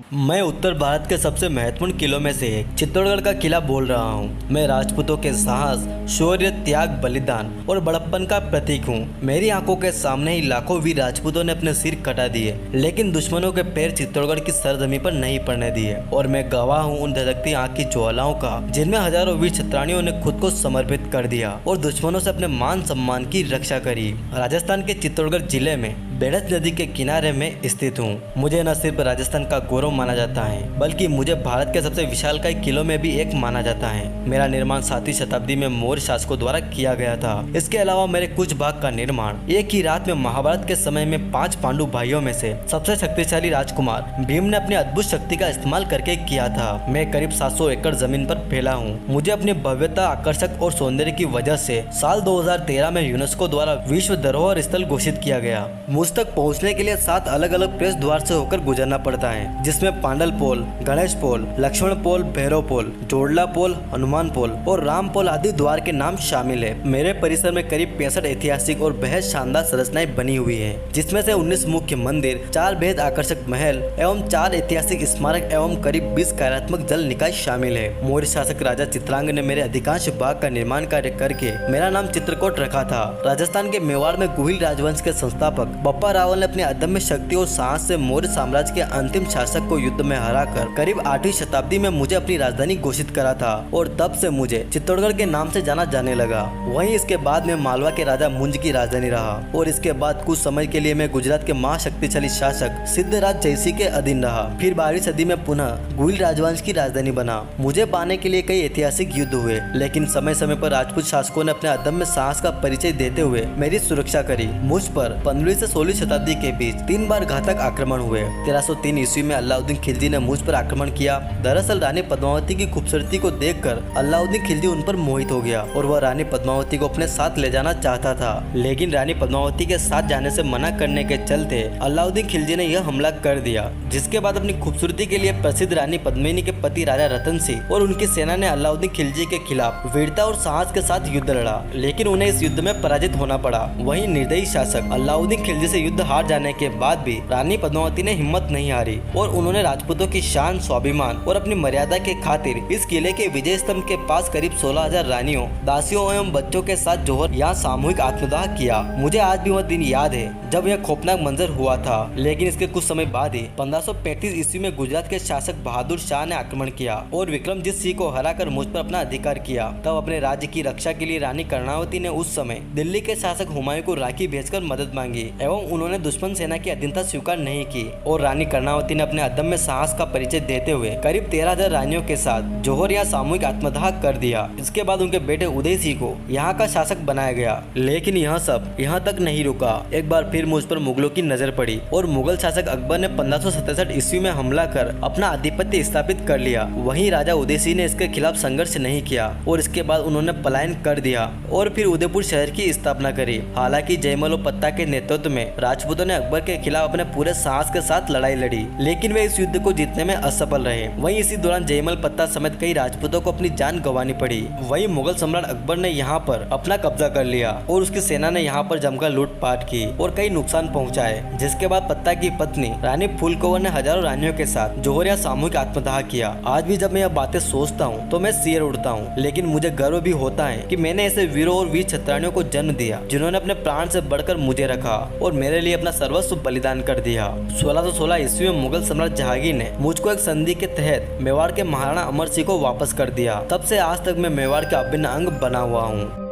मैं उत्तर भारत के सबसे महत्वपूर्ण किलों में से एक चित्तौड़गढ़ का किला बोल रहा हूँ। मैं राजपूतों के साहस, शौर्य, त्याग, बलिदान और बड़प्पन का प्रतीक हूँ। मेरी आंखों के सामने ही लाखों वीर राजपूतों ने अपने सिर कटा दिए, लेकिन दुश्मनों के पैर चित्तौड़गढ़ की सरजमी पर नहीं पड़ने दिए। और मैं गवाह हूँ उन धधकती आंख की ज्वालाओं का, जिनमें हजारों वीर छत्राणियों ने खुद को समर्पित कर दिया और दुश्मनों से अपने मान सम्मान की रक्षा करी। राजस्थान के चित्तौड़गढ़ जिले में बेड़स नदी के किनारे में स्थित हूँ। मुझे न सिर्फ राजस्थान का गौरव माना जाता है, बल्कि मुझे भारत के सबसे विशालकाय किलों में भी एक माना जाता है। मेरा निर्माण 7वीं शताब्दी में मौर्य शासकों द्वारा किया गया था। इसके अलावा मेरे कुछ भाग का निर्माण एक ही रात में महाभारत के समय में 5 पांडु भाइयों में से सबसे शक्तिशाली राजकुमार भीम ने अपनी अद्भुत शक्ति का इस्तेमाल करके किया था। मैं करीब 700 एकड़ जमीन पर फैला हूँ। मुझे अपनी भव्यता, आकर्षक और सौंदर्य की वजह से साल 2013 में यूनेस्को द्वारा विश्व धरोहर स्थल घोषित किया गया। मुझ तक पहुंचने के लिए 7 अलग अलग प्रवेश द्वार से होकर गुजरना पड़ता है, जिसमें पांडल पोल, गणेश पोल, लक्ष्मण पोल, भैरव पोल, जोड़ला पोल, हनुमान पोल और राम पोल आदि द्वार के नाम शामिल है। मेरे परिसर में करीब 65 ऐतिहासिक और बेहद शानदार संरचनाएं बनी हुई है, जिसमें से 19 मुख्य मंदिर, 4 बेहद आकर्षक महल एवं 4 ऐतिहासिक स्मारक एवं करीब 20 कार्यात्मक जल निकाय शामिल है। मौर्य शासक राजा चित्रांग ने मेरे अधिकांश भाग का निर्माण कार्य करके मेरा नाम चित्रकूट रखा था। राजस्थान के मेवाड़ में गुहिल राजवंश के संस्थापक बप्पा रावल ने अपनी अदम्य शक्ति और साहस से मौर्य साम्राज्य के अंतिम शासक को युद्ध में हराकर करीब 8वीं शताब्दी में मुझे अपनी राजधानी घोषित करा था और तब से मुझे चित्तौड़गढ़ के नाम से जाना जाने लगा। वहीं इसके बाद में मालवा के राजा मुंज की राजधानी रहा और इसके बाद कुछ समय के लिए मैं गुजरात के महाशक्तिशाली शासक सिद्धराज जयसिंह के अधीन रहा। फिर 12वीं सदी में पुनः गुहिल राजवंश की राजधानी बना। मुझे पाने के लिए कई ऐतिहासिक युद्ध हुए, लेकिन समय समय पर राजपूत शासकों ने अपने अदम्य साहस का परिचय देते हुए मेरी सुरक्षा करी। मुझ पर 15वीं से 16वीं शताब्दी के बीच 3 बार घातक आक्रमण हुए। 1303 ईस्वी में अलाउद्दीन खिलजी ने मुझ पर आक्रमण किया। दरअसल रानी पद्मावती की खूबसूरती को देखकर अलाउद्दीन खिलजी उन पर मोहित हो गया और वह रानी पद्मावती को अपने साथ ले जाना चाहता था, लेकिन रानी पद्मावती के साथ जाने से मना करने के चलते अलाउद्दीन खिलजी ने यह हमला कर दिया, जिसके बाद अपनी खूबसूरती के लिए प्रसिद्ध रानी पद्मिनी के पति राजा रतन सिंह और उनकी सेना ने अलाउद्दीन खिलजी के खिलाफ वीरता और साहस के साथ युद्ध लड़ा, लेकिन उन्हें इस युद्ध में पराजित होना पड़ा। वहीं निर्दयी शासक अलाउद्दीन खिलजी से युद्ध हार जाने के बाद भी रानी पद्मावती ने हिम्मत नहीं हारी और उन्होंने राजपूतों की शान, स्वाभिमान और अपनी मर्यादा के खातिर इस किले के विजय स्तंभ के पास करीब 16,000 रानियों, दासियों एवं बच्चों के साथ जोहर यहाँ सामूहिक आत्मदाह किया। मुझे आज भी वह दिन याद है जब यह खौफनाक मंजर हुआ था, लेकिन इसके कुछ समय बाद ही 1535 ईस्वी में गुजरात के शासक बहादुर शाह ने आक्रमण किया और विक्रमजीत सिंह को हराकर मुझ पर अपना अधिकार किया। तब अपने राज्य की रक्षा के लिए रानी कर्णावती ने उस समय दिल्ली के शासक हुमायूं को राखी भेजकर मदद मांगी एवं उन्होंने दुश्मन सेना की अधीनता स्वीकार नहीं की और रानी कर्णावती ने अपने अदम्य साहस का परिचय देते हुए करीब 13,000 रानियों के साथ जोहर या सामूहिक आत्मदाह कर दिया। इसके बाद उनके बेटे उदय सिंह को यहाँ का शासक बनाया गया, लेकिन यह सब यहाँ तक नहीं रुका। एक बार फिर मुझ पर मुगलों की नजर पड़ी और मुगल शासक अकबर ने 1567 ईस्वी में हमला कर अपना आधिपत्य स्थापित कर लिया। वहीं राजा उदय सिंह ने इसके खिलाफ संघर्ष नहीं किया और इसके बाद उन्होंने पलायन कर दिया और फिर उदयपुर शहर की स्थापना करी। हालांकि जयमल और पत्ता के नेतृत्व में राजपूतों ने अकबर के खिलाफ अपने पूरे साहस के साथ लड़ाई लड़ी, लेकिन वे इस युद्ध को जीतने में असफल रहे। वहीं इसी दौरान जयमल पत्ता समेत कई राजपूतों को अपनी जान गंवानी पड़ी। वहीं मुगल सम्राट अकबर ने यहाँ पर अपना कब्जा कर लिया और उसकी सेना ने यहाँ पर जमकर लूटपाट की और कई नुकसान पहुँचाए, जिसके बाद पत्ता की पत्नी रानी फूलकुंवर ने हजारों रानियों के साथ जोहर या सामूहिक आत्मदाह किया। आज भी जब मैं यह बातें सोचता हूँ तो मैं सिर उड़ता हूँ, लेकिन मुझे गर्व भी होता है कि मैंने ऐसे वीरों और वीर छत्राणियों को जन्म दिया, जिन्होंने अपने प्राण से बढ़कर मुझे रखा और मेरे लिए अपना सर्वस्व बलिदान कर दिया। 1616 ईस्वी में मुगल सम्राट जहांगीर ने मुझको एक संधि के तहत मेवाड़ के महाराणा अमर सिंह को वापस कर दिया। तब से आज तक मैं मेवाड़ का अभिन्न अंग बना हुआ हूँ।